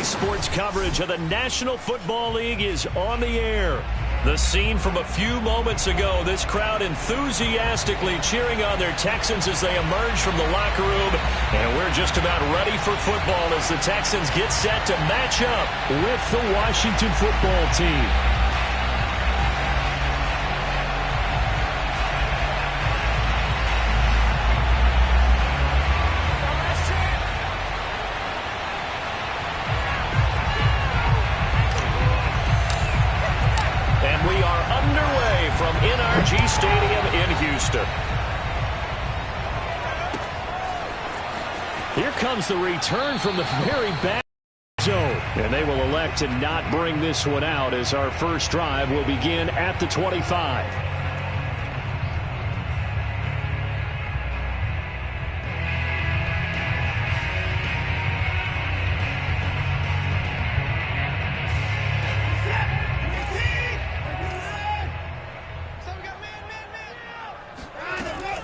Sports coverage of the National Football League is on the air. The scene from a few moments ago, this crowd enthusiastically cheering on their Texans as they emerge from the locker room. And we're just about ready for football as the Texans get set to match up with the Washington football team. Stadium in Houston. Here comes the return from the very back zone. And they will elect to not bring this one out as our first drive will begin at the 25.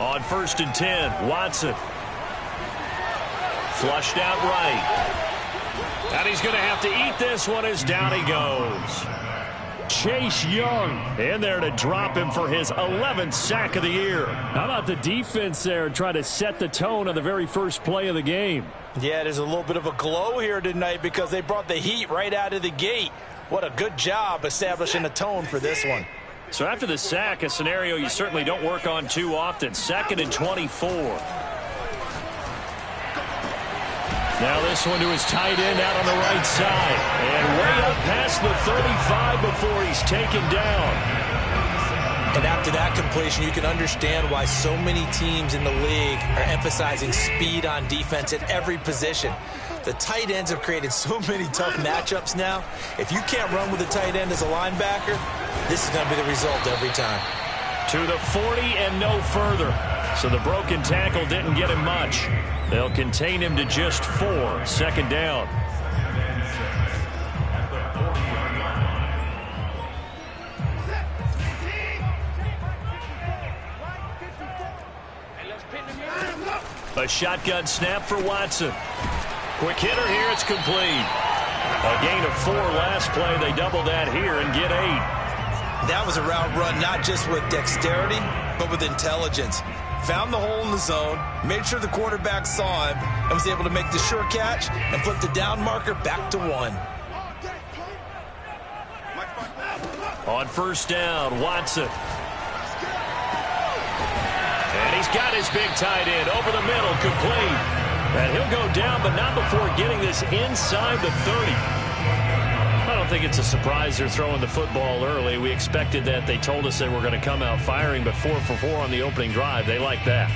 On 1st and 10, Watson. Flushed out right. And he's going to have to eat this one as down he goes. Chase Young in there to drop him for his 11th sack of the year. How about the defense there trying to set the tone on the very first play of the game? Yeah, there's a little bit of a glow here tonight because they brought the heat right out of the gate. What a good job establishing the tone for this one. So after the sack, a scenario you certainly don't work on too often. 2nd and 24. Now this one to his tight end out on the right side. And way up past the 35 before he's taken down. And after that completion, you can understand why so many teams in the league are emphasizing speed on defense at every position. The tight ends have created so many tough matchups now. If you can't run with a tight end as a linebacker, this is going to be the result every time. To the 40 and no further. So the broken tackle didn't get him much. They'll contain him to just 4. 2nd down. A shotgun snap for Watson. Quick hitter here, it's complete. A gain of 4 last play. They double that here and get 8. That was a route run not just with dexterity, but with intelligence. Found the hole in the zone, made sure the quarterback saw him, and was able to make the sure catch and put the down marker back to 1. On 1st down, Watson. And he's got his big tight end over the middle, complete. And he'll go down, but not before getting this inside the 30. I don't think it's a surprise they're throwing the football early. We expected that. They told us they were going to come out firing, but 4 for 4 on the opening drive. They like that.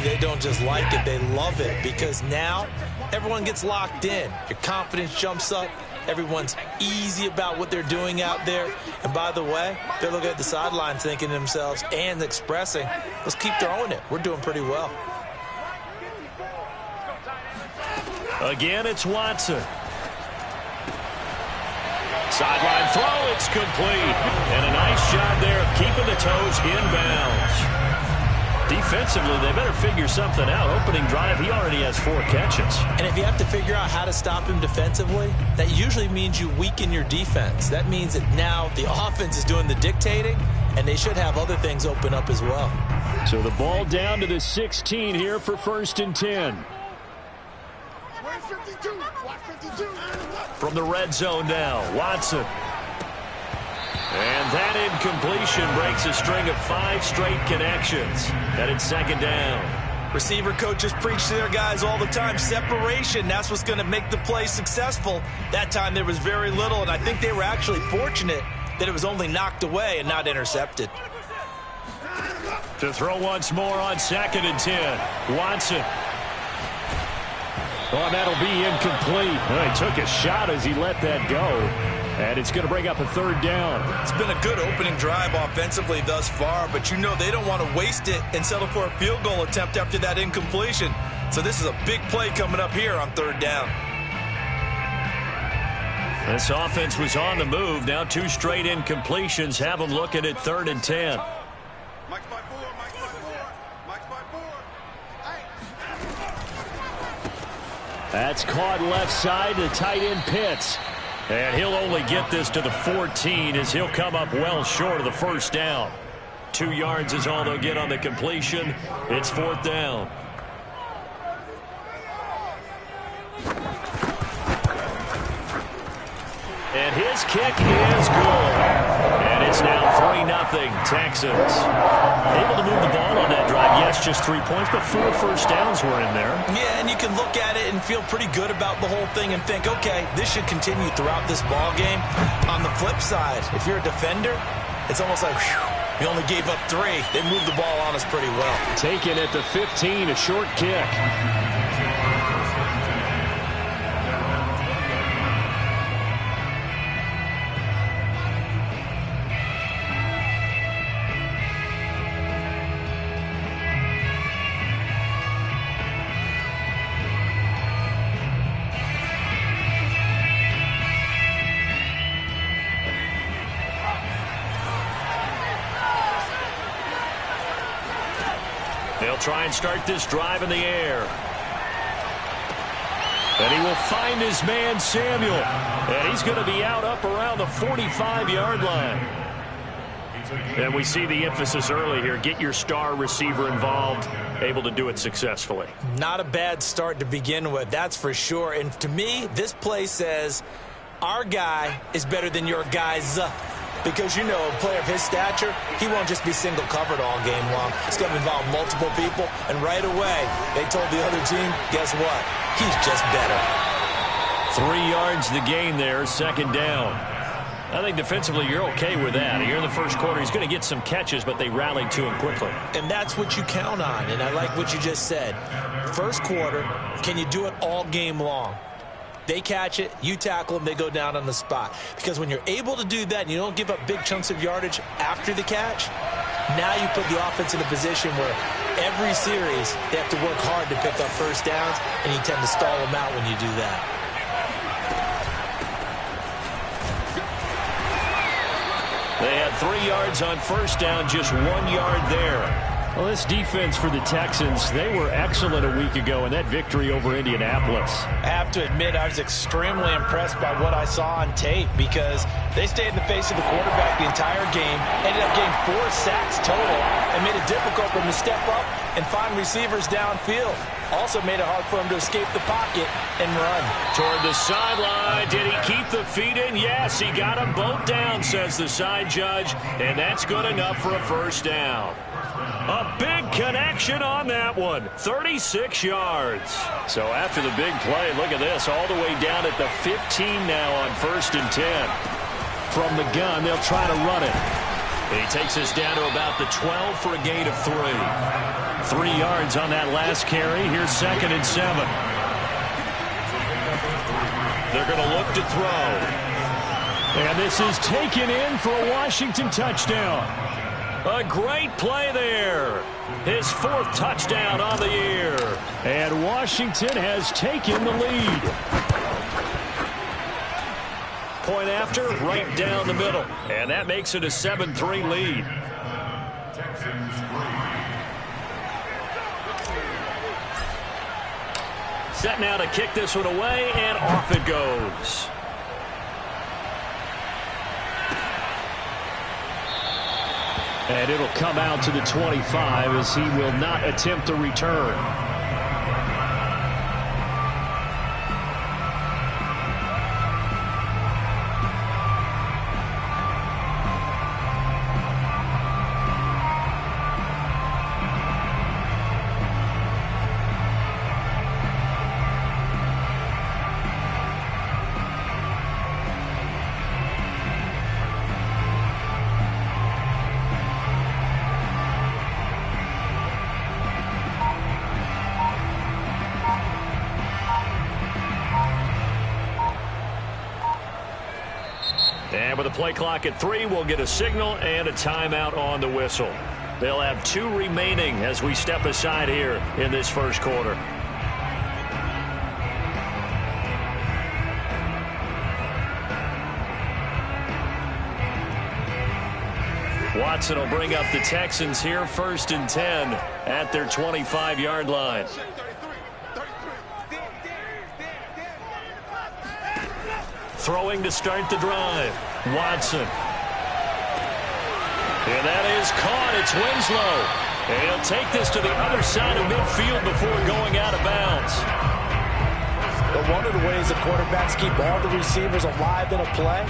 They don't just like it, they love it, because now everyone gets locked in. Your confidence jumps up. Everyone's easy about what they're doing out there. And by the way, they're looking at the sidelines thinking to themselves and expressing, let's keep throwing it. We're doing pretty well. Again, it's Watson. Sideline throw, it's complete. And a nice job there of keeping the toes inbounds. Defensively, they better figure something out. Opening drive, he already has 4 catches. And if you have to figure out how to stop him defensively, that usually means you weaken your defense. That means that now the offense is doing the dictating, and they should have other things open up as well. So the ball down to the 16 here for 1st and 10. From the red zone now, Watson. And that incompletion breaks a string of 5 straight connections. And it's 2nd down. Receiver coaches preach to their guys all the time. Separation, that's what's going to make the play successful. That time there was very little, and I think they were actually fortunate that it was only knocked away and not intercepted. To throw once more on 2nd and 10. Watson. Oh, that'll be incomplete. Well, he took a shot as he let that go. And it's going to bring up a 3rd down. It's been a good opening drive offensively thus far, but you know they don't want to waste it and settle for a field goal attempt after that incompletion. So this is a big play coming up here on 3rd down. This offense was on the move. Now 2 straight incompletions have them looking at 3rd and 10. That's caught left side to tight end Pitts. And he'll only get this to the 14 as he'll come up well short of the first down. 2 yards is all they'll get on the completion. It's 4th down. And his kick is good. And it's now 3-0 Texans. Able to move the ball on that drive. Yes, just 3 points, but 4 first downs were in there. Yeah, and you can look at it and feel pretty good about the whole thing and think, okay, this should continue throughout this ball game. On the flip side, if you're a defender, it's almost like, whew, we only gave up 3. They moved the ball on us pretty well. Taken at the 15, a short kick. They'll try and start this drive in the air. And he will find his man, Samuel. And he's going to be out up around the 45-yard line. And we see the emphasis early here. Get your star receiver involved, able to do it successfully. Not a bad start to begin with, that's for sure. And to me, this play says our guy is better than your guy's. Because, you know, a player of his stature, he won't just be single covered all game long. It's going to involve multiple people. And right away, they told the other team, guess what? He's just better. 3 yards the gain there, 2nd down. I think defensively you're okay with that. Here in the first quarter, he's going to get some catches, but they rallied to him quickly. And that's what you count on. And I like what you just said. First quarter, can you do it all game long? They catch it, you tackle them, they go down on the spot. Because when you're able to do that and you don't give up big chunks of yardage after the catch, now you put the offense in a position where every series they have to work hard to pick up first downs, and you tend to stall them out when you do that. They had 3 yards on first down, just 1 yard there. Well, this defense for the Texans, they were excellent a week ago in that victory over Indianapolis. I have to admit, I was extremely impressed by what I saw on tape because they stayed in the face of the quarterback the entire game, ended up getting 4 sacks total, and made it difficult for him to step up and find receivers downfield. Also made it hard for him to escape the pocket and run. Toward the sideline. Did he keep the feet in? Yes, he got them both down, says the side judge, and that's good enough for a first down. A big connection on that one. 36 yards. So after the big play, look at this. All the way down at the 15 now on 1st and 10. From the gun, they'll try to run it. He takes us down to about the 12 for a gain of 3. 3 yards on that last carry. Here's 2nd and 7. They're going to look to throw. And this is taken in for a Washington touchdown. A great play there. His 4th touchdown on the year. And Washington has taken the lead. Point after, right down the middle. And that makes it a 7-3 lead. Set now to kick this one away, and off it goes. And it'll come out to the 25 as he will not attempt a return. And with the play clock at 3, we'll get a signal and a timeout on the whistle. They'll have 2 remaining as we step aside here in this first quarter. Watson will bring up the Texans here, 1st and 10 at their 25-yard line. Throwing to start the drive. Watson. And that is caught. It's Winslow. And he'll take this to the other side of midfield before going out of bounds. But one of the ways the quarterbacks keep all the receivers alive in a play,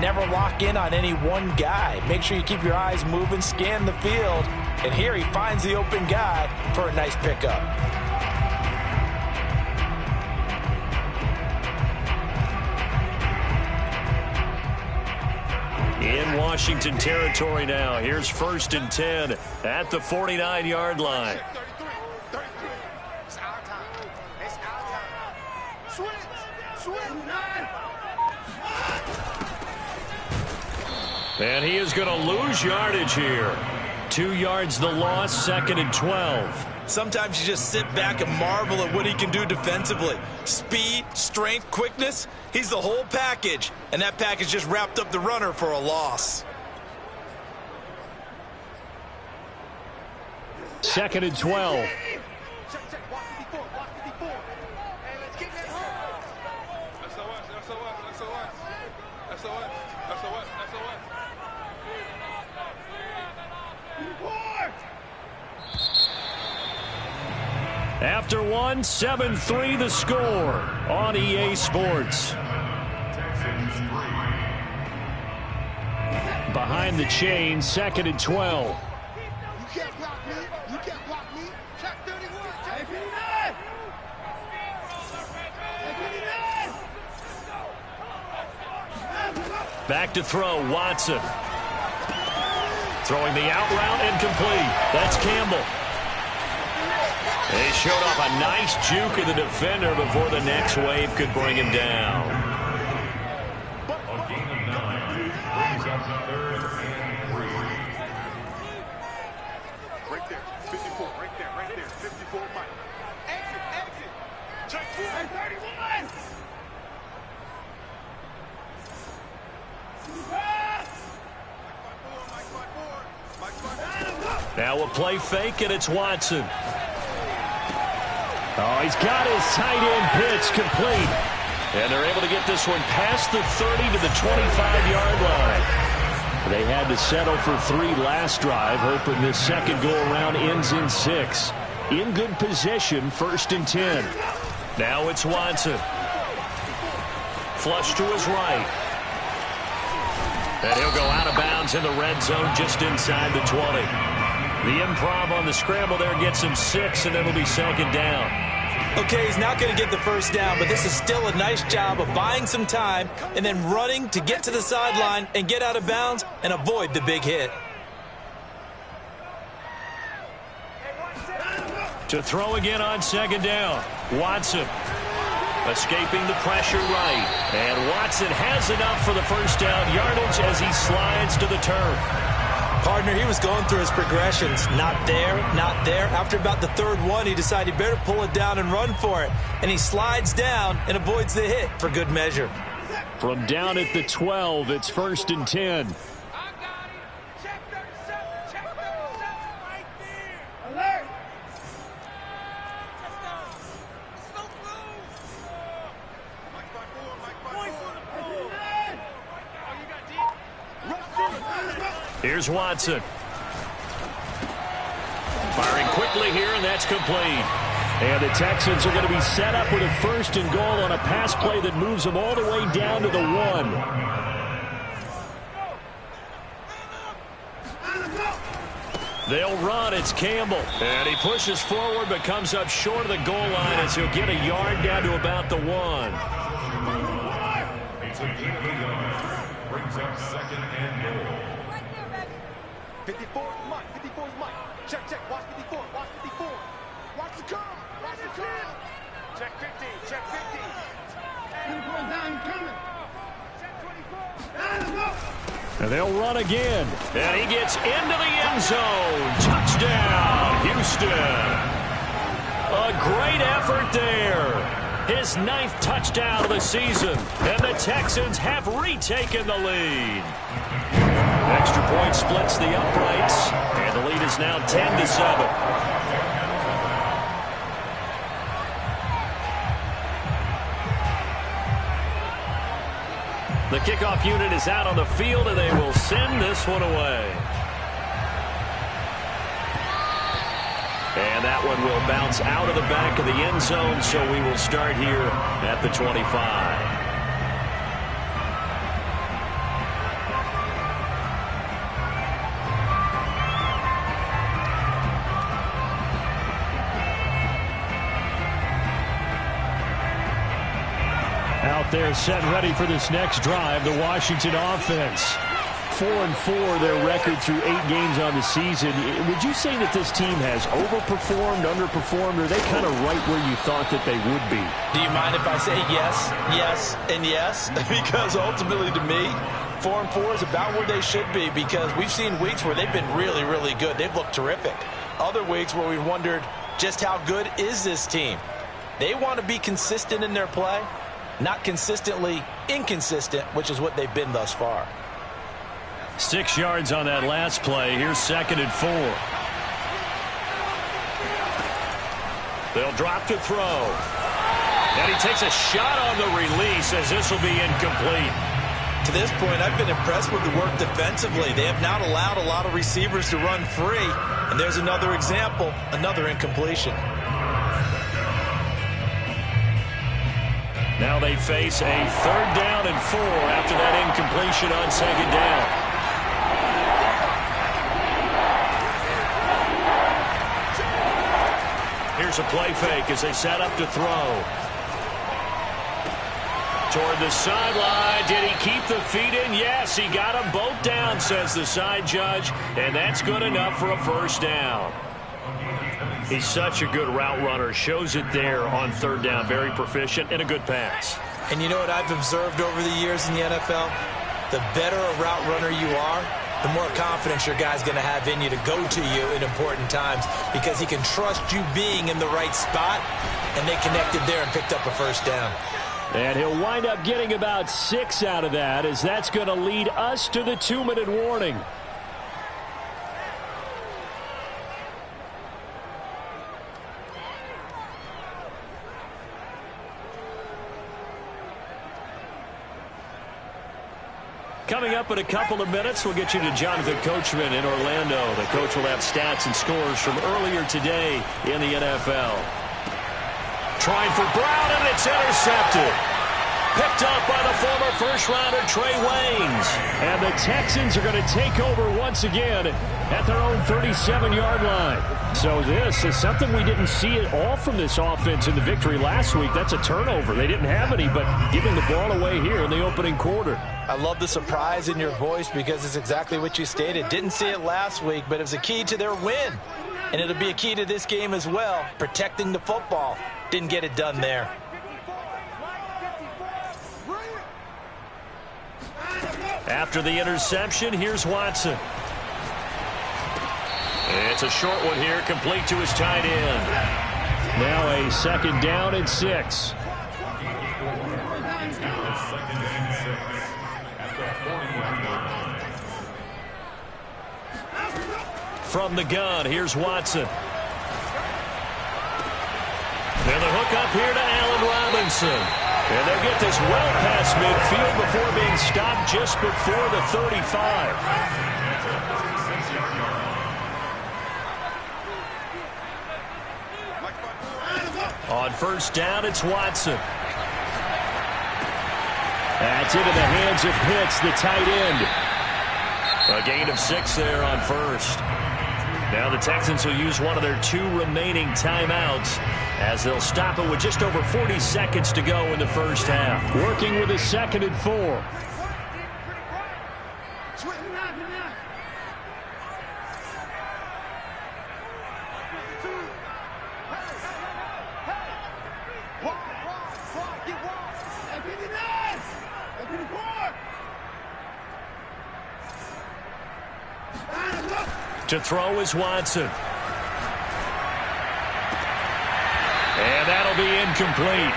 never lock in on any one guy. Make sure you keep your eyes moving, scan the field. And here he finds the open guy for a nice pickup. In Washington territory now. Here's 1st and 10 at the 49-yard line. And he is going to lose yardage here. 2 yards the loss, 2nd and 12. Sometimes you just sit back and marvel at what he can do defensively. Speed, strength, quickness. He's the whole package. And that package just wrapped up the runner for a loss. 2nd and 12. After one, 7-3 the score on EA Sports. Behind the chain, 2nd and 12. You can't block me. You can't block me. Check 31. Check 59. Back to throw, Watson. Throwing the out route incomplete. That's Campbell. They showed off a nice juke of the defender before the next wave could bring him down. A gain of 9 brings up 3rd and 3. Right there. 54. Right there. Right there. 54. Mike. Exit. Check 31. Now a play fake, and it's Watson. Oh, he's got his tight end pitch complete. And they're able to get this one past the 30 to the 25-yard line. They had to settle for 3 last drive, hoping this second go-around ends in 6. In good position, 1st and 10. Now it's Watson. Flush to his right. And he'll go out of bounds in the red zone just inside the 20. The improv on the scramble there gets him 6, and it'll be 2nd down. Okay, he's not going to get the first down, but this is still a nice job of buying some time and then running to get to the sideline and get out of bounds and avoid the big hit. To throw again on 2nd down. Watson escaping the pressure right. And Watson has enough for the first down yardage as he slides to the turf. Partner, he was going through his progressions. Not there, not there. After about the 3rd one, he decided he better pull it down and run for it. And he slides down and avoids the hit for good measure. From down at the 12, it's 1st and 10. Here's Watson. Firing quickly here, and that's complete. And the Texans are going to be set up with a 1st and goal on a pass play that moves them all the way down to the 1. They'll run. It's Campbell. And he pushes forward but comes up short of the goal line as he'll get a yard down to about the 1. It's a gain of 1 yard. Brings up 2nd and goal. 54 is Mike. 54 is Mike. Check. Watch 54. Watch 54. Watch the curve. Watch the curve. Check 15. Check 15. 24 down coming. Check 24. And they'll run again. And he gets into the end zone. Touchdown, Houston. A great effort there. His 9th touchdown of the season. And the Texans have retaken the lead. Extra point splits the uprights, and the lead is now 10-7. The kickoff unit is out on the field, and they will send this one away. And that one will bounce out of the back of the end zone, so we will start here at the 25. Out there set ready for this next drive, the Washington offense. 4-4 their record through 8 games on the season. Would you say that this team has overperformed, underperformed, or are they kind of right where you thought that they would be? Do you mind if I say yes, yes, and yes? Because ultimately to me, 4-4 is about where they should be, because we've seen weeks where they've been really, really good. They've looked terrific. Other weeks where we've wondered just how good is this team. They want to be consistent in their play, not consistently inconsistent, which is what they've been thus far. 6 yards on that last play. Here's 2nd and 4. They'll drop to throw. And he takes a shot on the release as this will be incomplete. To this point, I've been impressed with the work defensively. They have not allowed a lot of receivers to run free. And there's another example, another incompletion. Now they face a 3rd down and 4 after that incompletion on 2nd down. Here's a play fake as they set up to throw. Toward the sideline. Did he keep the feet in? Yes, he got them both down, says the side judge. And that's good enough for a 1st down. He's such a good route runner. Shows it there on 3rd down. Very proficient and a good pass. And you know what I've observed over the years in the NFL? The better a route runner you are, the more confidence your guy's going to have in you to go to you in important times, because he can trust you being in the right spot, and they connected there and picked up a 1st down. And he'll wind up getting about 6 out of that, as that's going to lead us to the 2-minute warning. Coming up in a couple of minutes, we'll get you to Jonathan Coachman in Orlando. The coach will have stats and scores from earlier today in the NFL. Trying for Brown, and it's intercepted. Picked up by the former first-rounder Trey Waynes. And the Texans are going to take over once again at their own 37-yard line. So this is something we didn't see at all from this offense in the victory last week. That's a turnover. They didn't have any, but giving the ball away here in the opening quarter. I love the surprise in your voice, because it's exactly what you stated. Didn't see it last week, but it was a key to their win. And it'll be a key to this game as well, protecting the football. Didn't get it done there. After the interception, here's Watson. It's a short one here, complete to his tight end. Now a 2nd down and 6. From the gun, here's Watson. And the hook up here to Allen Robinson. And they'll get this well past midfield before being stopped just before the 35. On 1st down, it's Watson. That's into the hands of Pitts, the tight end. A gain of 6 there on 1st. Now the Texans will use one of their 2 remaining timeouts, as they'll stop it with just over 40 seconds to go in the 1st half. Working with a 2nd and 4. To throw is Watson. And that'll be incomplete.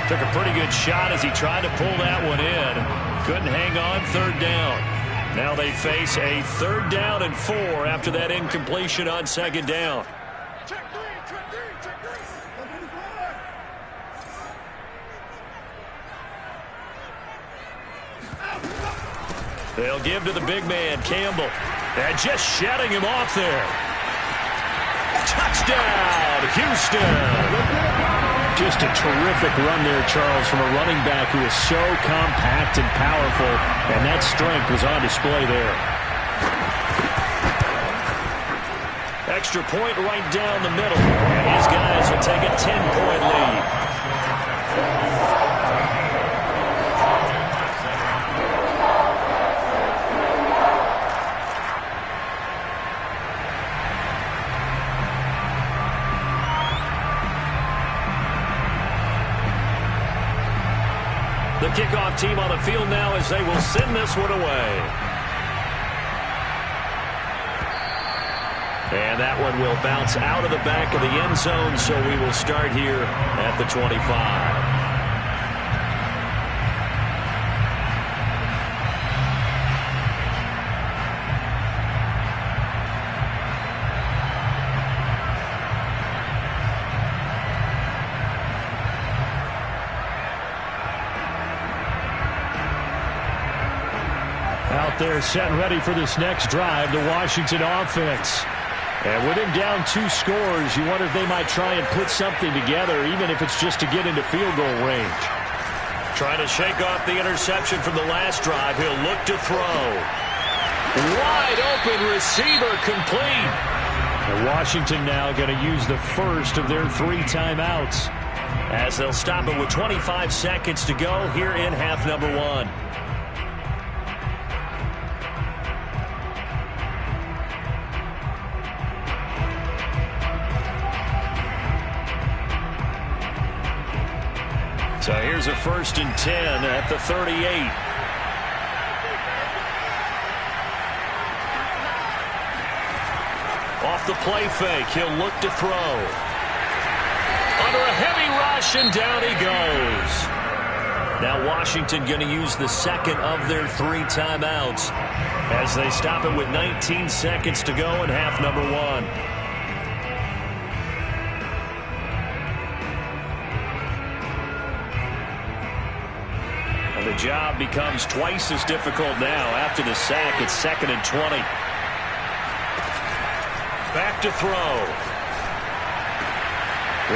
Took a pretty good shot as he tried to pull that one in. Couldn't hang on, 3rd down. Now they face a 3rd down and 4 after that incompletion on 2nd down. They'll give to the big man, Campbell. And just shutting him off there. Touchdown, Houston. Just a terrific run there, Charles, from a running back who is so compact and powerful, and that strength was on display there. Extra point right down the middle, and these guys will take a 10-point lead. The kickoff team on the field now as they will send this one away. And that one will bounce out of the back of the end zone, so we will start here at the 25. They're set and ready for this next drive, the Washington offense. And with him down 2 scores, you wonder if they might try and put something together, even if it's just to get into field goal range. Trying to shake off the interception from the last drive. He'll look to throw. Wide open receiver complete. And Washington now going to use the first of their 3 timeouts, as they'll stop it with 25 seconds to go here in half number 1. So here's a 1st and 10 at the 38. Off the play fake, he'll look to throw. Under a heavy rush, and down he goes. Now Washington going to use the second of their 3 timeouts as they stop it with 19 seconds to go in half number 1. The job becomes twice as difficult now after the sack. It's 2nd and 20. Back to throw.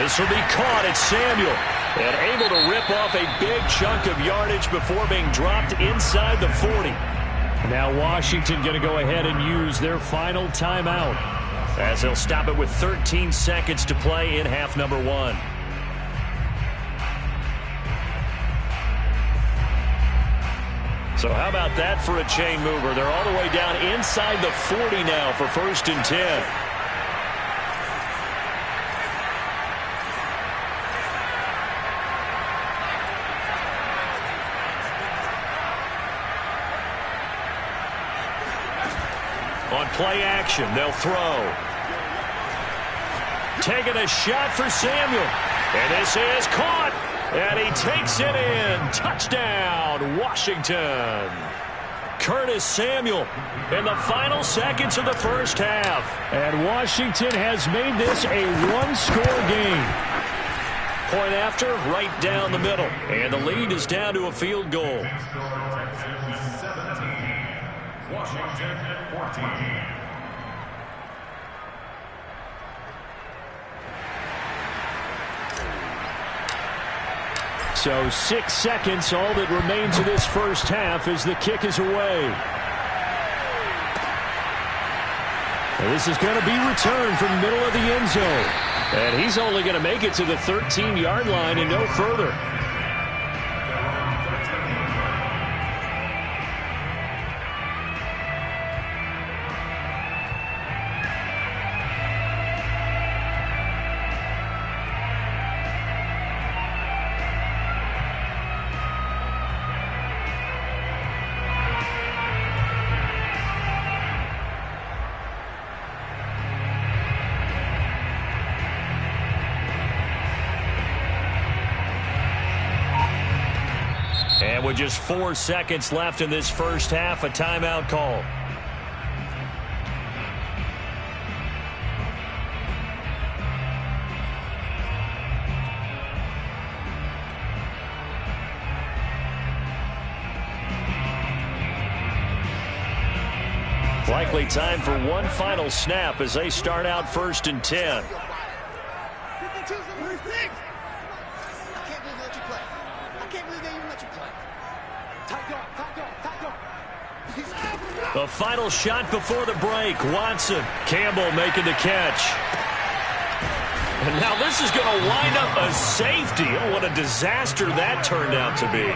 This will be caught. It's Samuel. And able to rip off a big chunk of yardage before being dropped inside the 40. Now Washington going to go ahead and use their final timeout, as they'll stop it with 13 seconds to play in half number 1. So how about that for a chain mover? They're all the way down inside the 40 now for 1st and 10. On play action, they'll throw. Taking a shot for Samuel. And this is caught. And he takes it in. Touchdown, Washington. Curtis Samuel in the final seconds of the first half. And Washington has made this a 1-score game. Point after, right down the middle. And the lead is down to a field goal. Washington 14. So 6 seconds, all that remains of this first half as the kick is away. And this is going to be returned from the middle of the end zone. And he's only going to make it to the 13-yard line and no further. And with just 4 seconds left in this first half, a timeout call. Likely time for one final snap as they start out 1st and 10. The final shot before the break. Watson. Campbell making the catch. And now this is going to wind up a safety. Oh, what a disaster that turned out to be.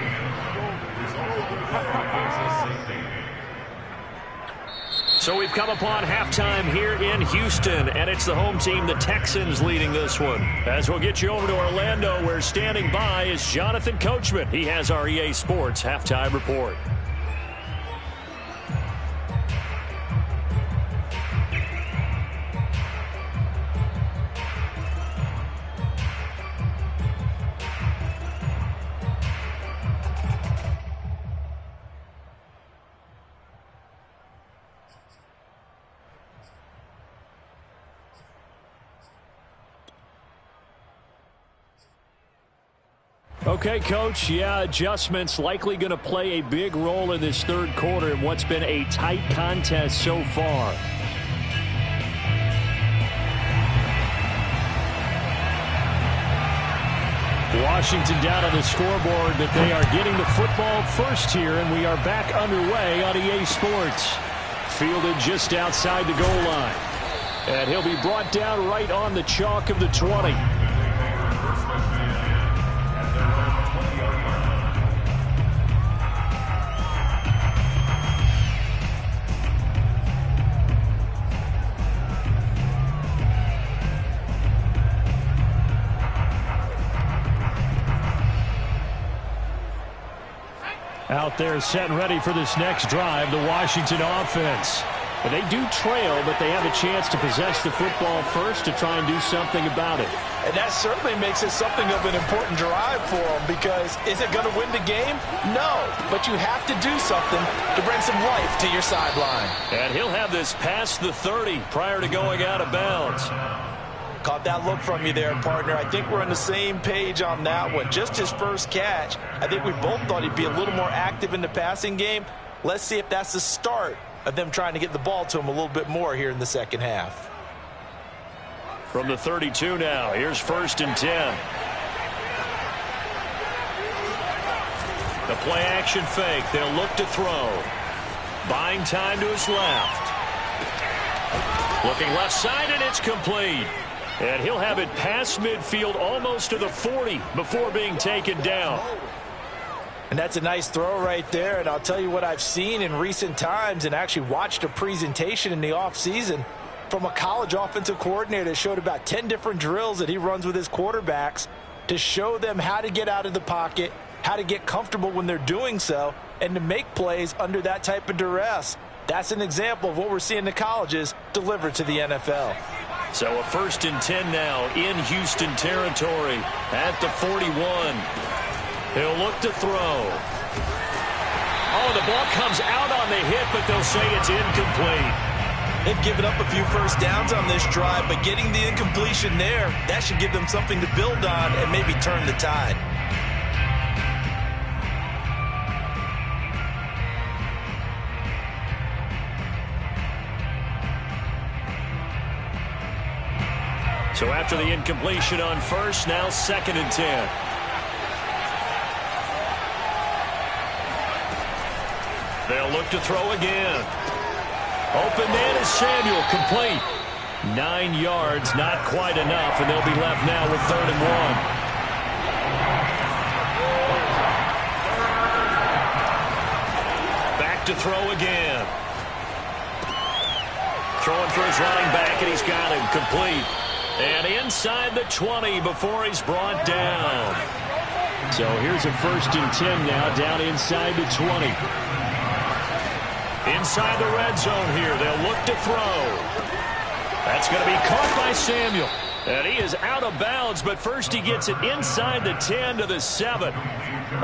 So we've come upon halftime here in Houston, and it's the home team, the Texans, leading this one. As we'll get you over to Orlando, where standing by is Jonathan Coachman. He has our EA Sports halftime report. Okay, Coach, yeah, adjustments likely going to play a big role in this third quarter in what's been a tight contest so far. Washington down on the scoreboard, but they are getting the football first here, and we are back underway on EA Sports. Fielded just outside the goal line. And he'll be brought down right on the chalk of the 20. Out there set and ready for this next drive, the Washington offense. And they do trail, but they have a chance to possess the football first to try and do something about it. And that certainly makes it something of an important drive for them, because is it going to win the game? No, but you have to do something to bring some life to your sideline. And he'll have this past the 30 prior to going out of bounds. Caught that look from you there, partner. I think we're on the same page on that one. Just his first catch. I think we both thought he'd be a little more active in the passing game. Let's see if that's the start of them trying to get the ball to him a little bit more here in the second half. From the 32 now, here's 1st and 10. The play action fake. They'll look to throw. Buying time to his left. Looking left side, and it's complete. And he'll have it past midfield almost to the 40 before being taken down. And that's a nice throw right there. And I'll tell you what I've seen in recent times, and actually watched a presentation in the offseason from a college offensive coordinator that showed about 10 different drills that he runs with his quarterbacks to show them how to get out of the pocket, how to get comfortable when they're doing so, and to make plays under that type of duress. That's an example of what we're seeing the colleges deliver to the NFL. So a 1st and 10 now in Houston territory at the 41. He'll look to throw. Oh, the ball comes out on the hit, but they'll say it's incomplete. They've given up a few first downs on this drive, but getting the incompletion there, that should give them something to build on and maybe turn the tide. So after the incompletion on 1st, now 2nd and 10. They'll look to throw again. Open man is Samuel, complete. 9 yards, not quite enough, and they'll be left now with 3rd and 1. Back to throw again. Throwing for his running back, and he's got him, complete. And inside the 20 before he's brought down. So here's a 1st and 10 now, down inside the 20. Inside the red zone here, they'll look to throw. That's going to be caught by Samuel. And he is out of bounds, but first he gets it inside the 10 to the 7.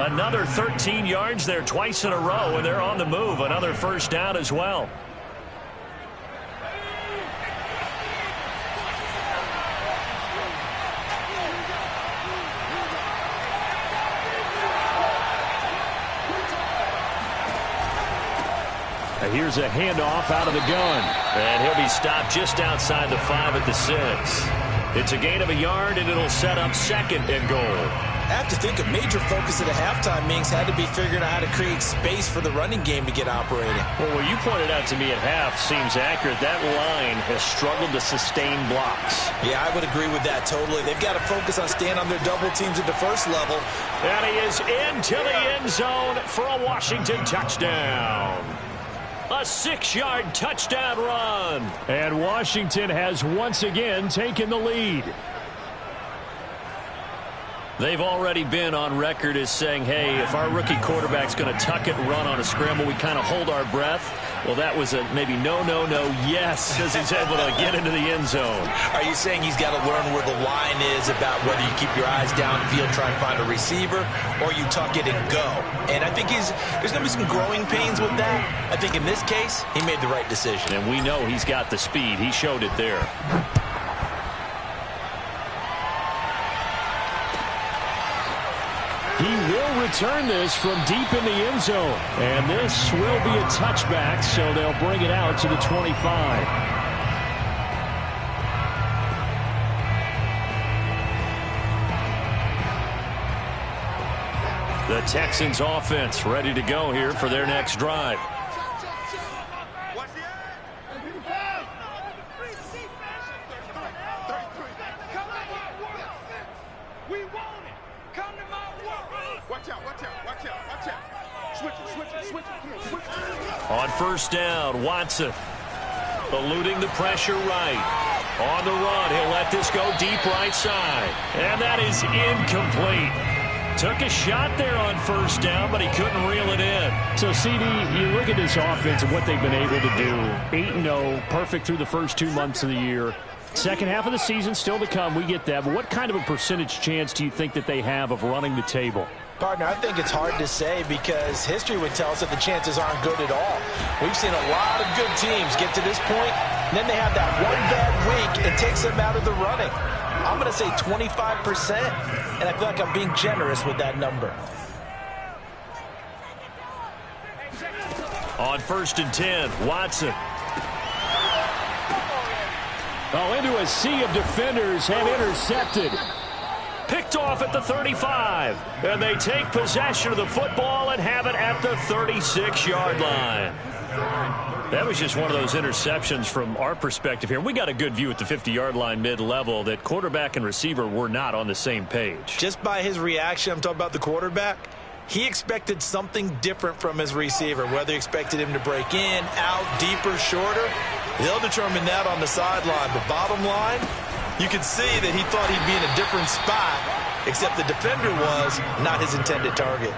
Another 13 yards there twice in a row, and they're on the move. Another 1st down as well. Here's a handoff out of the gun. And he'll be stopped just outside the 5 at the 6. It's a gain of a yard, and it'll set up 2nd and goal. I have to think a major focus at a halftime means had to be figuring out how to create space for the running game to get operating. Well, what you pointed out to me at half seems accurate. That line has struggled to sustain blocks. Yeah, I would agree with that totally. They've got to focus on staying on their double teams at the first level. And he is into the end zone for a Washington touchdown. A 6-yard touchdown run. And Washington has once again taken the lead. They've already been on record as saying, hey, if our rookie quarterback's going to tuck it and run on a scramble, we kind of hold our breath. Well, that was a maybe no, yes, as he's able to get into the end zone. Are you saying he's got to learn where the line is about whether you keep your eyes downfield, try and find a receiver, or you tuck it and go? And I think there's going to be some growing pains with that. I think in this case, he made the right decision. And we know he's got the speed. He showed it there. He will return this from deep in the end zone. And this will be a touchback, so they'll bring it out to the 25. The Texans offense ready to go here for their next drive. On first down, Watson eluding the pressure right. On the run, he'll let this go deep right side. And that is incomplete. Took a shot there on first down, but he couldn't reel it in. So, CD, you look at this offense and what they've been able to do. 8-0, perfect through the first 2 months of the year. Second half of the season still to come, we get that. But what kind of a percentage chance do you think that they have of running the table? Partner, I think it's hard to say because history would tell us that the chances aren't good at all. We've seen a lot of good teams get to this point, and then they have that one bad week and takes them out of the running. I'm going to say 25%, and I feel like I'm being generous with that number. On first and 10, Watson. Oh, into a sea of defenders and intercepted. Picked off at the 35. And they take possession of the football and have it at the 36-yard line. That was just one of those interceptions from our perspective here. We got a good view at the 50-yard line mid-level that quarterback and receiver were not on the same page. Just by his reaction, I'm talking about the quarterback, he expected something different from his receiver, whether he expected him to break in, out, deeper, shorter. They'll determine that on the sideline. But bottom line, you could see that he thought he'd be in a different spot, except the defender was not his intended target.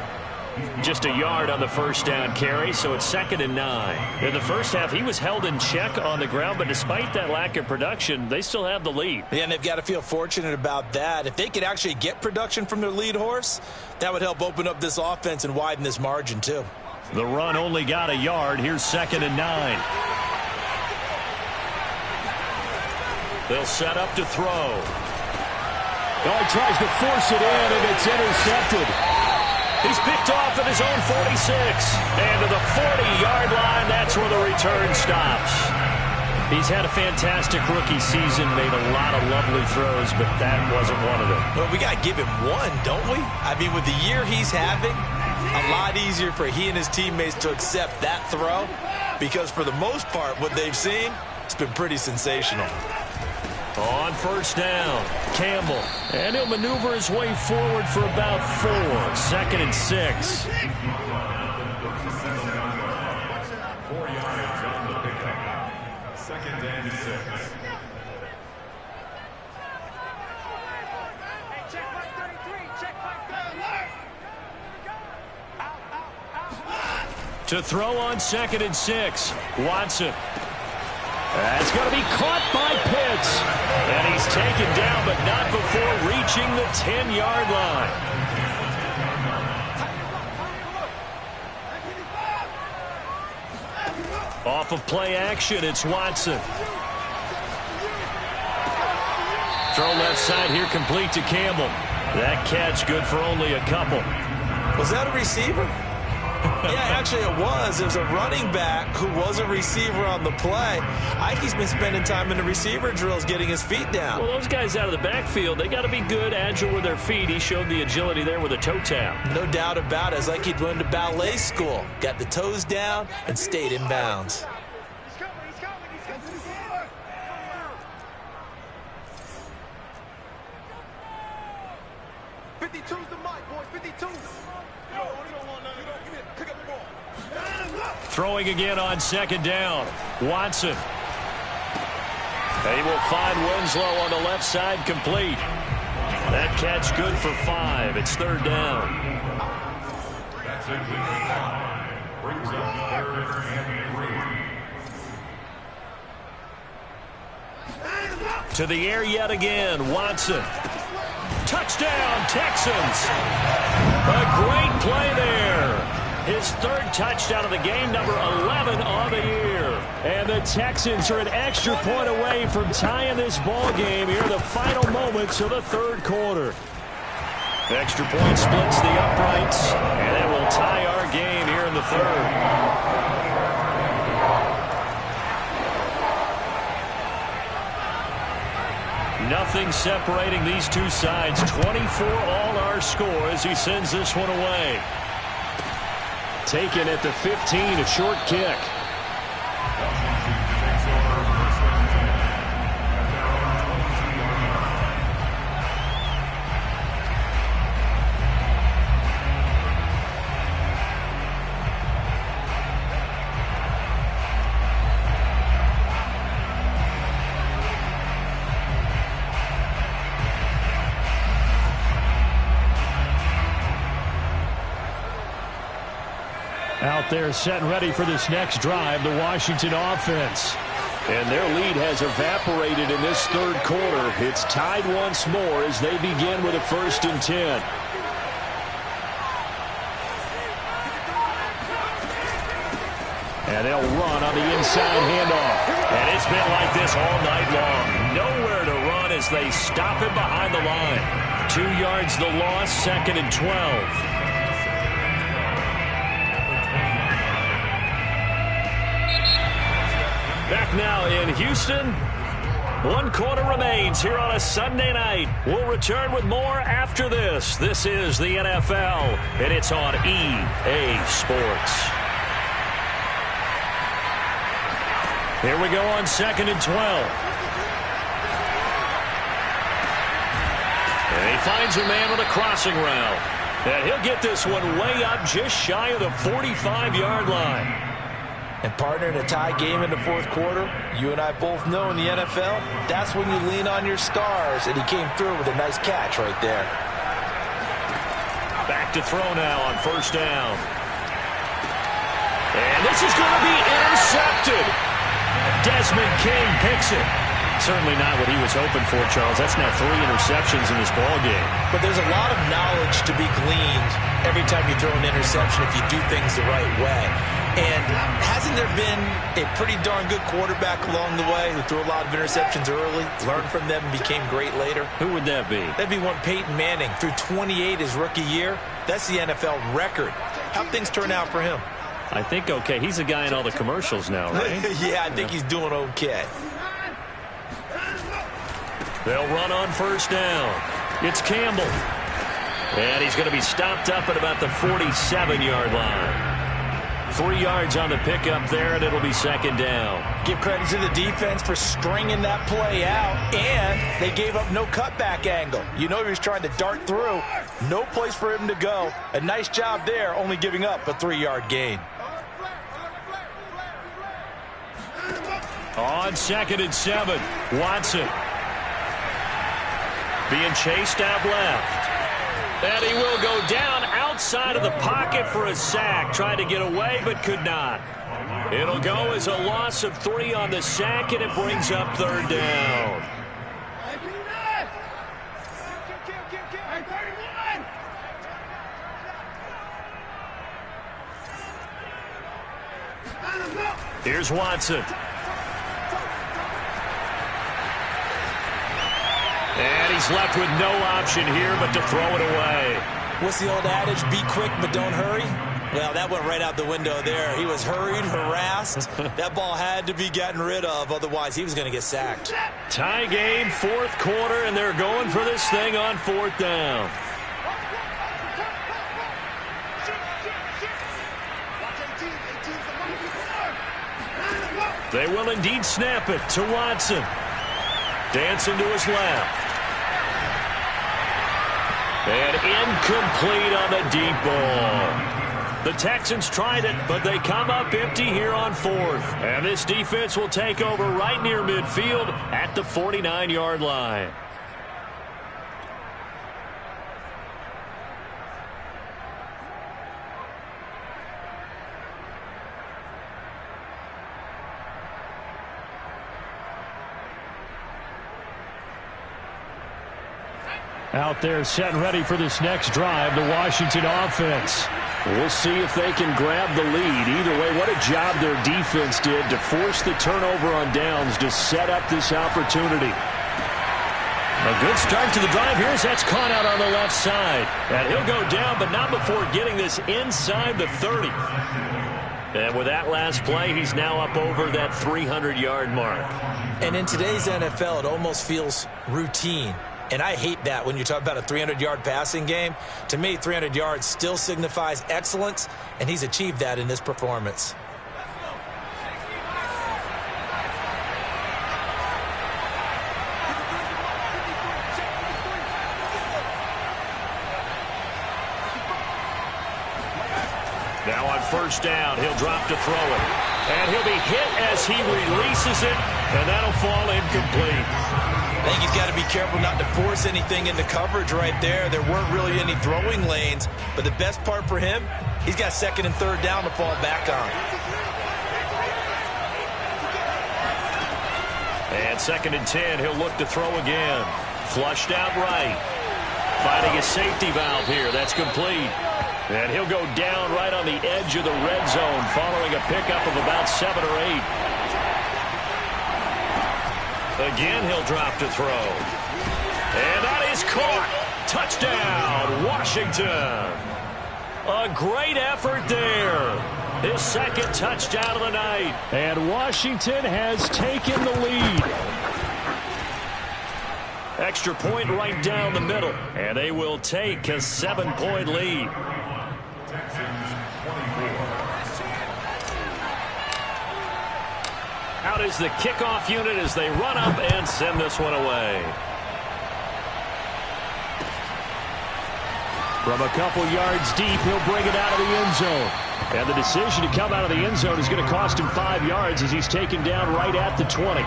Just a yard on the first down carry, so it's 2nd and 9. In the first half, he was held in check on the ground, but despite that lack of production, they still have the lead. Yeah, and they've got to feel fortunate about that. If they could actually get production from their lead horse, that would help open up this offense and widen this margin, too. The run only got a yard. Here's 2nd and 9. They'll set up to throw. Oh, he tries to force it in, and it's intercepted. He's picked off at his own 46. And to the 40-yard line, that's where the return stops. He's had a fantastic rookie season, made a lot of lovely throws, but that wasn't one of them. Well, we got to give him one, don't we? I mean, with the year he's having, a lot easier for he and his teammates to accept that throw because for the most part, what they've seen, it's been pretty sensational. On first down, Campbell. And he'll maneuver his way forward for about 4. 2nd and 6. 4 yards on the pickup. 2nd and 6. Hey, check my 33. Check my 33. To throw on 2nd and 6, Watson. That's going to be caught by Pitts. And he's taken down, but not before reaching the 10-yard line. Off of play action, it's Watson. Throw left side here, complete to Campbell. That catch good for only a couple. Was that a receiver? Yeah, actually it was. It was a running back who was a receiver on the play. Ikey's been spending time in the receiver drills getting his feet down. Well, those guys out of the backfield, they got to be good, agile with their feet. He showed the agility there with a toe tap. No doubt about it. It's like he'd went to ballet school. Got the toes down and stayed in bounds. He's coming. 52's the mic, boys. 52. You don't want none. You don't get it. Pick up the ball. Throwing again on second down. Watson. They will find Winslow on the left side, complete. That catch good for 5. It's third down. That's a good line. Brings up third and 3. To the air yet again. Watson. Touchdown, Texans. A great play there. His third touchdown of the game, number 11 on the year. And the Texans are an extra point away from tying this ball game here in the final moments of the third quarter. Extra point splits the uprights, and it will tie our game here in the third. Nothing separating these two sides. 24 all our score as he sends this one away. Taken at the 15, a short kick. Out there set and ready for this next drive, the Washington offense. And their lead has evaporated in this third quarter. It's tied once more as they begin with a 1st and 10. And they'll run on the inside handoff. And it's been like this all night long. Nowhere to run as they stop him behind the line. 2 yards the loss, 2nd and 12. Back now in Houston. 1 quarter remains here on a Sunday night. We'll return with more after this. This is the NFL, and it's on EA Sports. Here we go on 2nd and 12. And he finds a man with a crossing route. And he'll get this one way up just shy of the 45-yard line. And partner, in a tie game in the fourth quarter, you and I both know in the NFL, that's when you lean on your stars, and he came through with a nice catch right there. Back to throw now on 1st down. And this is going to be intercepted. Desmond King picks it. Certainly not what he was hoping for, Charles. That's now 3 interceptions in this ball game. But there's a lot of knowledge to be gleaned every time you throw an interception if you do things the right way. And hasn't there been a pretty darn good quarterback along the way who threw a lot of interceptions early, learned from them, and became great later? Who would that be? That'd be one Peyton Manning. Threw 28 his rookie year. That's the NFL record. How'd things turn out for him? I think okay. He's a guy in all the commercials now, right? Yeah, I think he's doing okay. They'll run on 1st down. It's Campbell. And he's going to be stopped up at about the 47-yard line. 3 yards on the pickup there, and it'll be 2nd down. Give credit to the defense for stringing that play out, and they gave up no cutback angle. You know he was trying to dart through. No place for him to go. A nice job there, only giving up a 3-yard gain. On 2nd and 7, Watson. Being chased out left. And he will go down outside of the pocket for a sack. Trying to get away, but could not. It'll go as a loss of 3 on the sack, and it brings up 3rd down. Here's Watson. And he's left with no option here but to throw it away. What's the old adage? Be quick, but don't hurry. Well, that went right out the window there. He was hurried, harassed. That ball had to be gotten rid of, otherwise he was going to get sacked. Tie game, fourth quarter, and they're going for this thing on fourth down. They will indeed snap it to Watson. Dancing to his left. And incomplete on the deep ball. The Texans tried it, but they come up empty here on fourth. And this defense will take over right near midfield at the 49-yard line. Out there set and ready for this next drive, the Washington offense. We'll see if they can grab the lead. Either way, what a job their defense did to force the turnover on downs to set up this opportunity. A good start to the drive here as that's caught out on the left side. And he'll go down, but not before getting this inside the 30. And with that last play, he's now up over that 300-yard mark. And in today's NFL, it almost feels routine. And I hate that when you talk about a 300-yard passing game. To me, 300 yards still signifies excellence, and he's achieved that in this performance. Now on first down, he'll drop to throw it. And he'll be hit as he releases it, and that'll fall incomplete. I think he's got to be careful not to force anything into coverage right there. There weren't really any throwing lanes, but the best part for him, he's got second and third down to fall back on. And second and 10, he'll look to throw again. Flushed out right. Finding a safety valve here. That's complete. And he'll go down right on the edge of the red zone following a pickup of about 7 or 8. Again, he'll drop to throw. And that is caught. Touchdown, Washington. A great effort there. His second touchdown of the night. And Washington has taken the lead. Extra point right down the middle. And they will take a 7-point lead. Out is the kickoff unit as they run up and send this one away. From a couple yards deep, he'll bring it out of the end zone. And the decision to come out of the end zone is going to cost him 5 yards as he's taken down right at the 20.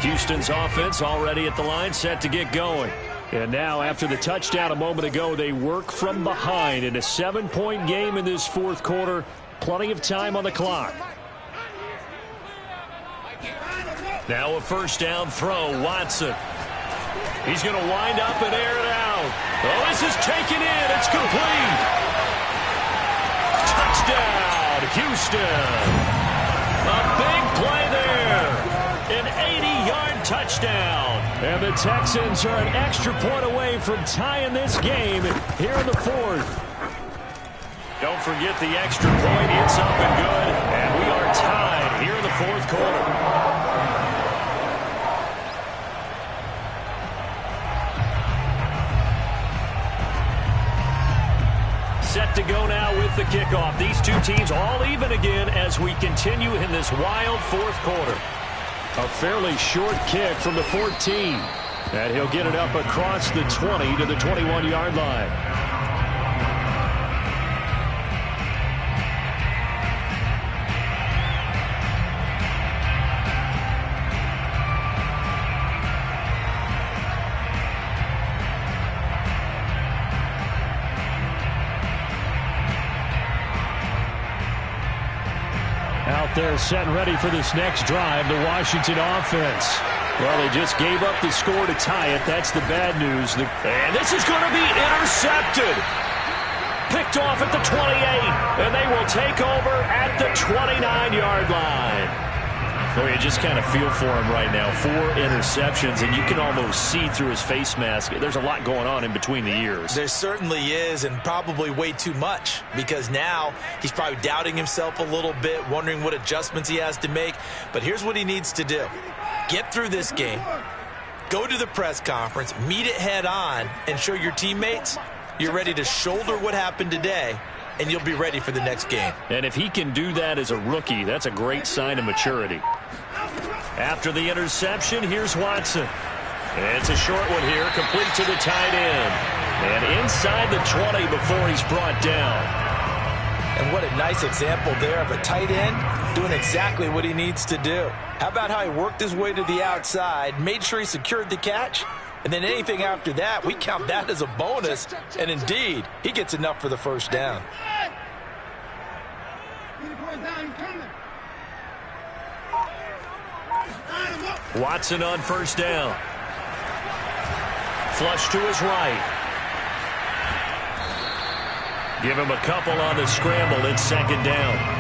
Houston's offense already at the line, set to get going. And now, after the touchdown a moment ago, they work from behind in a 7-point game in this fourth quarter. Plenty of time on the clock. Now a first down throw, Watson. He's going to wind up and air it out. Oh, this is taken in. It's complete. Touchdown, Houston. A big play there. An 80-yard touchdown. And the Texans are an extra point away from tying this game here in the fourth. Don't forget the extra point. It's up and good. And we are tied here in the fourth quarter. Set to go now with the kickoff. These two teams all even again as we continue in this wild fourth quarter. A fairly short kick from the 14. And he'll get it up across the 20 to the 21-yard line. Out there set and ready for this next drive, the Washington offense. Well, they just gave up the score to tie it. That's the bad news. And this is going to be intercepted. Picked off at the 28, and they will take over at the 29-yard line. Oh, you just kind of feel for him right now. 4 interceptions, and you can almost see through his face mask. There's a lot going on in between the ears. There certainly is, and probably way too much, because now he's probably doubting himself a little bit, wondering what adjustments he has to make. But here's what he needs to do. Get through this game, go to the press conference, meet it head on, and show your teammates you're ready to shoulder what happened today, and you'll be ready for the next game. And if he can do that as a rookie, that's a great sign of maturity. After the interception, here's Watson. And it's a short one here, complete to the tight end. And inside the 20 before he's brought down. And what a nice example there of a tight end doing exactly what he needs to do. How about how he worked his way to the outside, made sure he secured the catch, and then anything after that, we count that as a bonus. And indeed, he gets enough for the first down. Watson on first down. Flush to his right. Give him a couple on the scramble. It's second down.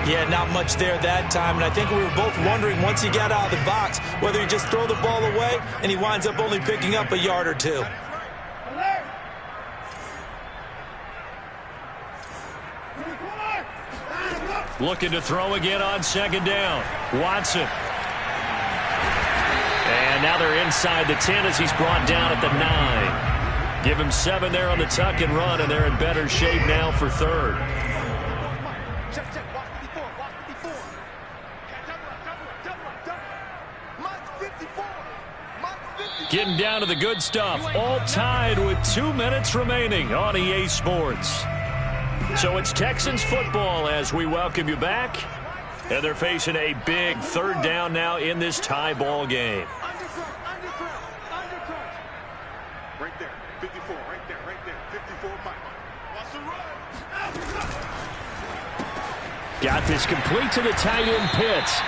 Yeah, not much there that time, and I think we were both wondering once he got out of the box whether he just throw the ball away and he winds up only picking up a yard or two. Looking to throw again on second down. Watson. And now they're inside the 10 as he's brought down at the 9. Give him 7 there on the tuck and run, and they're in better shape now for third. Getting down to the good stuff. All tied with 2 minutes remaining on EA Sports. So it's Texans football as we welcome you back. And they're facing a big third down now in this tie ball game. Right there, 54, right there, 54, Watch the run. Got this complete to the tight end Pitts.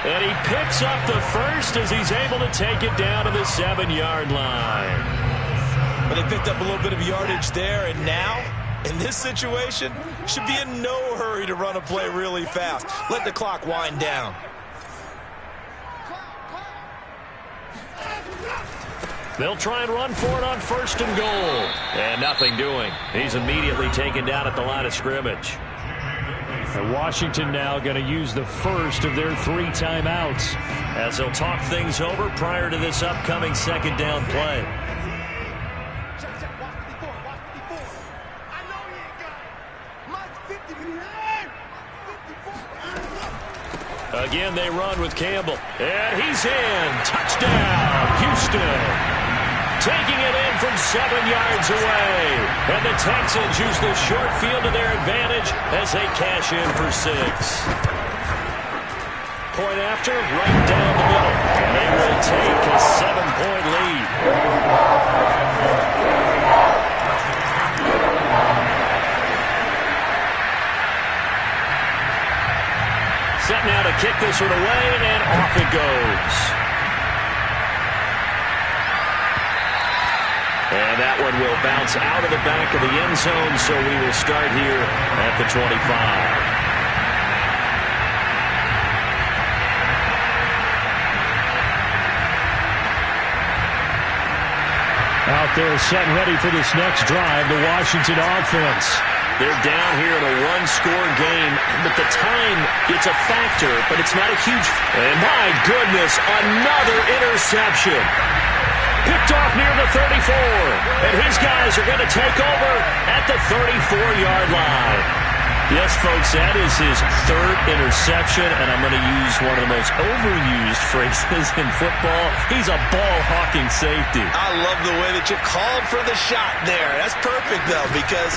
And he picks up the first as he's able to take it down to the 7-yard line. But they picked up a little bit of yardage there, and now, in this situation, should be in no hurry to run a play really fast. Let the clock wind down. They'll try and run for it on first and goal. And nothing doing. He's immediately taken down at the line of scrimmage. And Washington now going to use the first of their 3 timeouts as they'll talk things over prior to this upcoming second down play. Again, they run with Campbell. And he's in. Touchdown, Houston. Taking it in from 7 yards away. And the Texans use the short field to their advantage as they cash in for 6. Point after, right down the middle. They will take a 7-point lead. Set now to kick this one away, and off it goes. And that one will bounce out of the back of the end zone, so we will start here at the 25. Out there set ready for this next drive, the Washington offense. They're down here in a 1-score game, but the time, it's a factor, but it's not a huge... And my goodness, another interception. Picked off near the 34, and his guys are going to take over at the 34-yard line. Yes, folks, that is his 3rd interception, and I'm going to use one of the most overused phrases in football. He's a ball-hawking safety. I love the way that you called for the shot there. That's perfect, though, because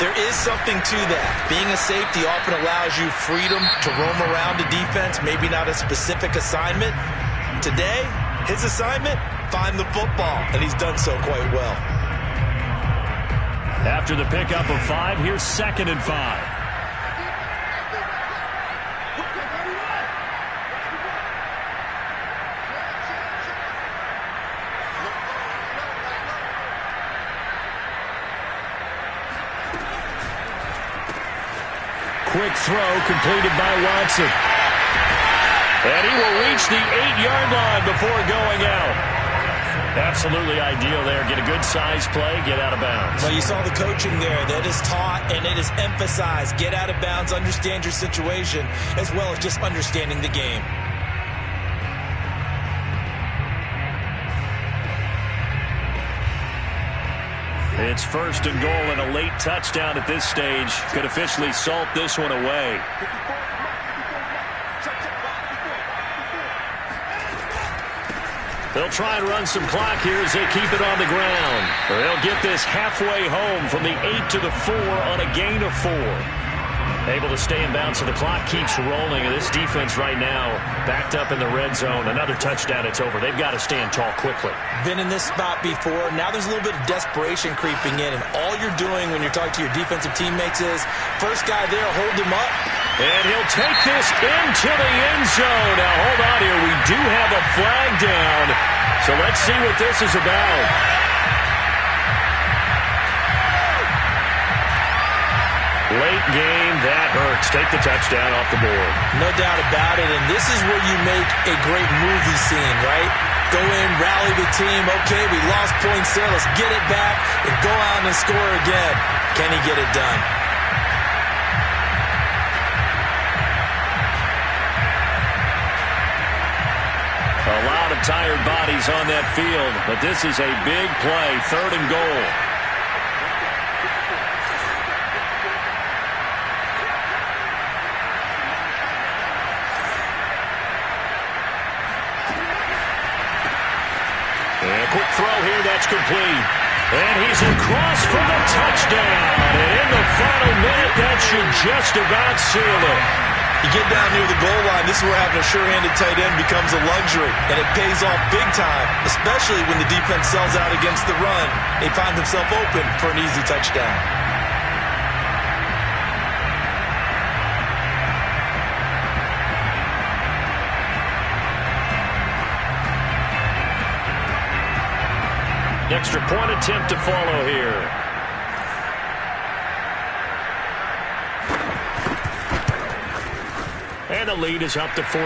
there is something to that. Being a safety often allows you freedom to roam around the defense, maybe not a specific assignment. Today, his assignment, find the football, and he's done so quite well. After the pickup of 5, here's 2nd and 5. Quick throw completed by Watson. And he will reach the 8-yard line before going out. Absolutely ideal there. Get a good size play, get out of bounds. Well, you saw the coaching there. That is taught and it is emphasized. Get out of bounds, understand your situation, as well as just understanding the game. It's 1st and goal and a late touchdown at this stage. Could officially salt this one away. They'll try and run some clock here as they keep it on the ground. They'll get this halfway home from the 8 to the 4 on a gain of 4. Able to stay in bounds, so the clock keeps rolling. And this defense right now backed up in the red zone. Another touchdown, it's over. They've got to stand tall quickly. Been in this spot before. Now there's a little bit of desperation creeping in. And all you're doing when you're talking to your defensive teammates is, first guy there, hold him up. And he'll take this into the end zone. Now, hold on here. We do have a flag down. So let's see what this is about. Late game, that hurts. Take the touchdown off the board. No doubt about it, and this is where you make a great movie scene, right? Go in, rally the team. Okay, we lost points there. Let's get it back and go out and score again. Can he get it done? A lot of tired bodies on that field, but this is a big play. 3rd and goal. Quick throw here, that's complete. And he's across for the touchdown. And in the final minute, that should just about seal it. You get down near the goal line, this is where having a sure-handed tight end becomes a luxury. And it pays off big time, especially when the defense sells out against the run. They find themselves open for an easy touchdown. Extra point attempt to follow here. And the lead is up to 14.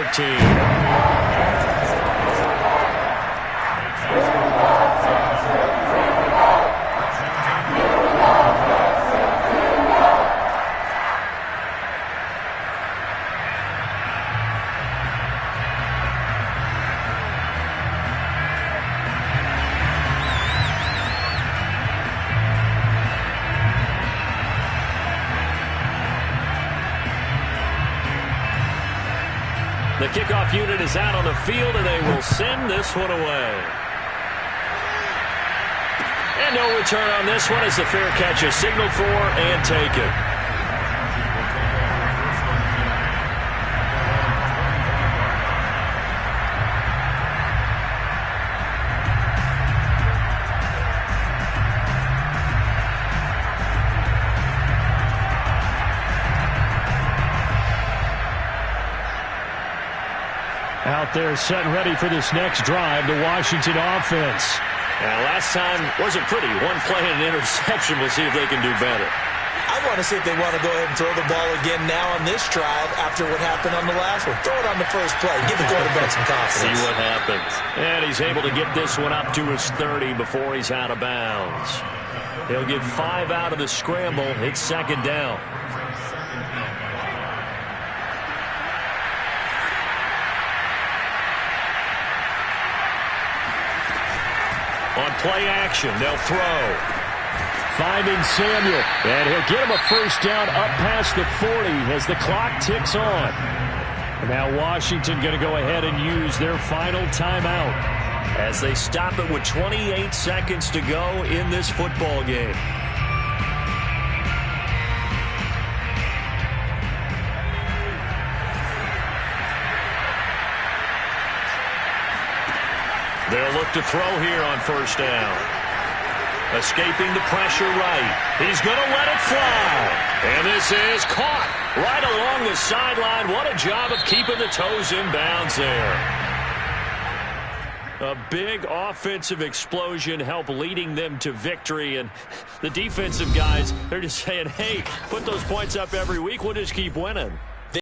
The kickoff unit is out on the field, and they will send this one away. And no return on this one as the fair catch is signaled for and taken. Out there set and ready for this next drive, the Washington offense. Now, last time wasn't pretty. One play and an interception. We'll see if they can do better. I want to see if they want to go ahead and throw the ball again now on this drive after what happened on the last one. Throw it on the first play. Give the quarterback some confidence. See what happens. And he's able to get this one up to his 30 before he's out of bounds. He'll get 5 out of the scramble. It's 2nd down. On play action, they'll throw. Finding Samuel. And he'll get him a first down up past the 40 as the clock ticks on. And now Washington going to go ahead and use their final timeout as they stop it with 28 seconds to go in this football game. They'll look to throw here on first down. Escaping the pressure right. He's going to let it fly. And this is caught right along the sideline. What a job of keeping the toes in bounds there. A big offensive explosion helped leading them to victory. And the defensive guys, they're just saying, hey, put those points up every week. We'll just keep winning.